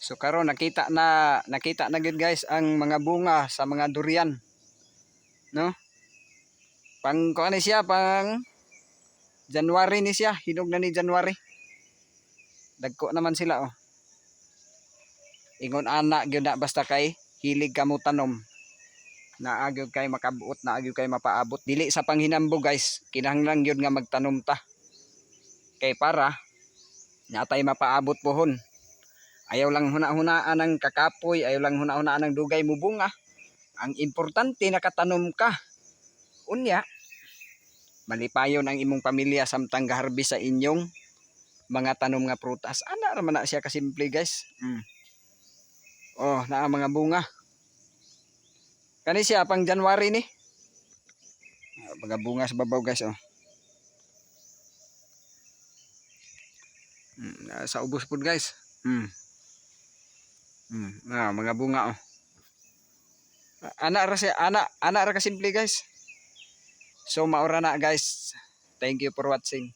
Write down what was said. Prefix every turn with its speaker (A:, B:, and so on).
A: So karon nakita na gid guys ang mga bunga sa mga durian. No? Pang kuan ni siya pang January ni siya, hinog na ni January. Dagko naman sila oh. Ingon ana gyud na basta kay hilig ka mo tanom. Naagyo kay makabuot, naagyo kay mapaabot. Dili sa panghinambo guys, kinahanglan gyud nga magtanom ta. Kay para natay mapaabot pohon. Ayaw lang huna-hunaan ng kakapoy, ayaw lang huna-hunaan ng dugay mo bunga. Ang importante nakatanom ka. Unya, malipayon ang imong pamilya samtang gaharbis sa inyong mga tanom nga prutas. Ana ra man na siya kasimple guys. Oh, naa mga bunga. Kani siya pang January ni. Mga bunga sa babaw guys oh. Sa ubos pud guys. Mga bunga oh. Ana ra siya, ana ra kasimple guys. So maura na guys. Thank you for watching.